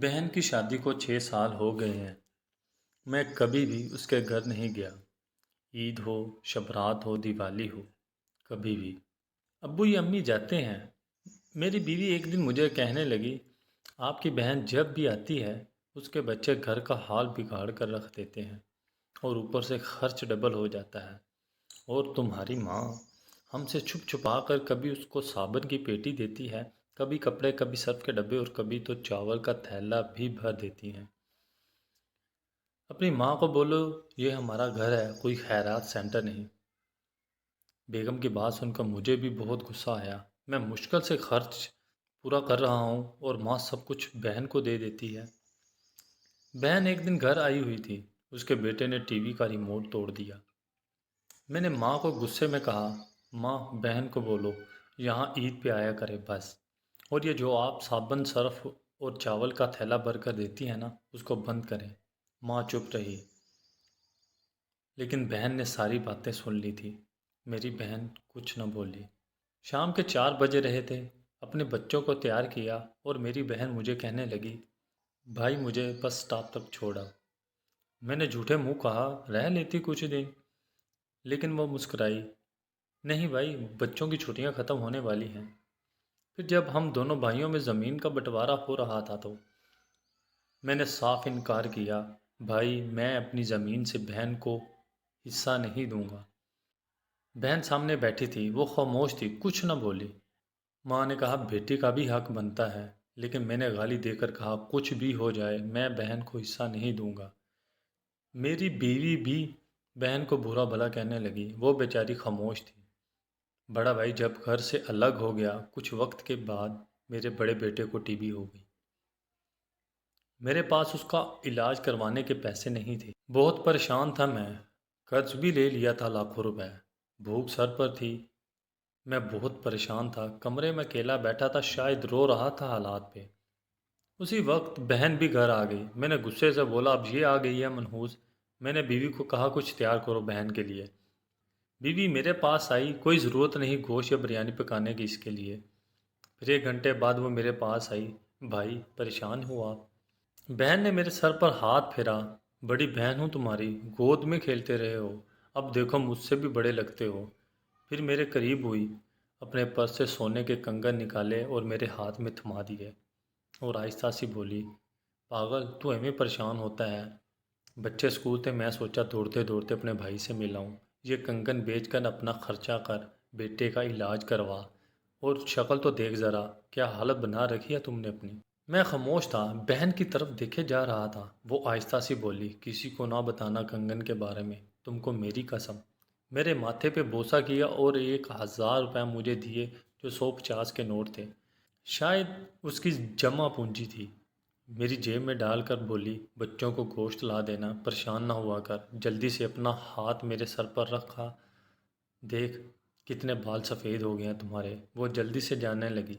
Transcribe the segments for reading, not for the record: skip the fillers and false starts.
बहन की शादी को 6 साल हो गए हैं। मैं कभी भी उसके घर नहीं गया। ईद हो, शबरात हो, दिवाली हो, कभी भी। अब्बू या अम्मी जाते हैं। मेरी बीवी एक दिन मुझे कहने लगी, आपकी बहन जब भी आती है उसके बच्चे घर का हाल बिगाड़ कर रख देते हैं और ऊपर से खर्च डबल हो जाता है। और तुम्हारी माँ हमसे छुप छुपा कर कभी उसको साबुन की पेटी देती है, कभी कपड़े, कभी सर्फ के डब्बे और कभी तो चावल का थैला भी भर देती हैं। अपनी माँ को बोलो ये हमारा घर है, कोई खैरात सेंटर नहीं। बेगम की बात सुनकर मुझे भी बहुत गुस्सा आया। मैं मुश्किल से खर्च पूरा कर रहा हूँ और माँ सब कुछ बहन को दे देती है। बहन एक दिन घर आई हुई थी। उसके बेटे ने टीवी का रिमोट तोड़ दिया। मैंने माँ को गुस्से में कहा, माँ बहन को बोलो यहाँ ईद पे आया करे बस। और ये जो आप साबुन, सर्फ और चावल का थैला भर कर देती है ना, उसको बंद करें। माँ चुप रही, लेकिन बहन ने सारी बातें सुन ली थी। मेरी बहन कुछ न बोली। शाम के 4 बजे रहे थे। अपने बच्चों को तैयार किया और मेरी बहन मुझे कहने लगी, भाई मुझे बस स्टॉप तक छोड़ा। मैंने झूठे मुंह कहा, रह लेती कुछ दिन। लेकिन वो मुस्कुराई, नहीं भाई, बच्चों की छुट्टियां ख़त्म होने वाली हैं। फिर जब हम दोनों भाइयों में ज़मीन का बंटवारा हो रहा था तो मैंने साफ इनकार किया, भाई मैं अपनी ज़मीन से बहन को हिस्सा नहीं दूंगा। बहन सामने बैठी थी, वो खामोश थी, कुछ न बोली। माँ ने कहा, बेटी का भी हक बनता है। लेकिन मैंने गाली देकर कहा, कुछ भी हो जाए मैं बहन को हिस्सा नहीं दूंगा। मेरी बीवी भी बहन को बुरा भला कहने लगी। वो बेचारी खामोश थी। बड़ा भाई जब घर से अलग हो गया, कुछ वक्त के बाद मेरे बड़े बेटे को टीबी हो गई। मेरे पास उसका इलाज करवाने के पैसे नहीं थे। बहुत परेशान था मैं। कर्ज भी ले लिया था लाखों रुपए। भूख सर पर थी। मैं बहुत परेशान था। कमरे में अकेला बैठा था, शायद रो रहा था हालात पे। उसी वक्त बहन भी घर आ गई। मैंने गुस्से से बोला, अब ये आ गई है मनहूस। मैंने बीवी को कहा, कुछ तैयार करो बहन के लिए। बीवी मेरे पास आई, कोई ज़रूरत नहीं गोश्त या बिरयानी पकाने की इसके लिए। फिर 1 घंटे बाद वो मेरे पास आई, भाई परेशान हो आप। बहन ने मेरे सर पर हाथ फेरा, बड़ी बहन हूँ तुम्हारी, गोद में खेलते रहे हो, अब देखो मुझसे भी बड़े लगते हो। फिर मेरे करीब हुई, अपने पर्स से सोने के कंगन निकाले और मेरे हाथ में थमा दिए और आहिस्ता सी बोली, पागल तू हमें परेशान होता है। बच्चे स्कूल थे, मैं सोचा दौड़ते दौड़ते अपने भाई से मिलाऊं। ये कंगन बेचकर अपना खर्चा कर, बेटे का इलाज करवा। और शक्ल तो देख ज़रा, क्या हालत बना रखी है तुमने अपनी। मैं खामोश था, बहन की तरफ देखे जा रहा था। वो आहिस्ता सी बोली, किसी को ना बताना कंगन के बारे में, तुमको मेरी कसम। मेरे माथे पे बोसा किया और 1,000 रुपये मुझे दिए, जो 150 के नोट थे। शायद उसकी जमा पूंजी थी। मेरी जेब में डालकर बोली, बच्चों को गोश्त ला देना, परेशान ना हुआ कर। जल्दी से अपना हाथ मेरे सर पर रखा, देख कितने बाल सफ़ेद हो गए हैं तुम्हारे। वो जल्दी से जाने लगी।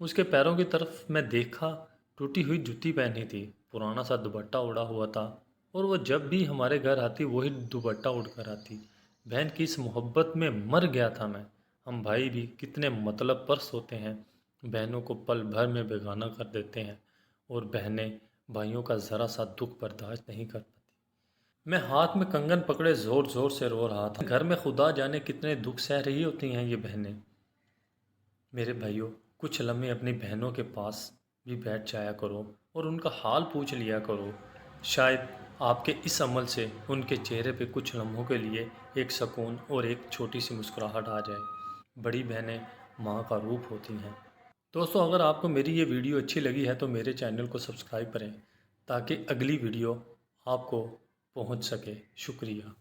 उसके पैरों की तरफ मैं देखा, टूटी हुई जूती पहनी थी, पुराना सा दुपट्टा उड़ा हुआ था। और वो जब भी हमारे घर आती वही दुपट्टा उड़ कर आती। बहन की इस मोहब्बत में मर गया था मैं। हम भाई भी कितने मतलब परस होते हैं, बहनों को पल भर में बेगाना कर देते हैं और बहनें भाइयों का ज़रा सा दुख बर्दाश्त नहीं कर पाती। मैं हाथ में कंगन पकड़े ज़ोर ज़ोर से रो रहा था। घर में खुदा जाने कितने दुख सह रही होती हैं ये बहनें। मेरे भाइयों, कुछ लम्हे अपनी बहनों के पास भी बैठ जाया करो और उनका हाल पूछ लिया करो। शायद आपके इस अमल से उनके चेहरे पे कुछ लम्हों के लिए एक सुकून और एक छोटी सी मुस्कुराहट आ जाए। बड़ी बहनें माँ का रूप होती हैं। दोस्तों, अगर आपको मेरी ये वीडियो अच्छी लगी है तो मेरे चैनल को सब्सक्राइब करें ताकि अगली वीडियो आपको पहुँच सके। शुक्रिया।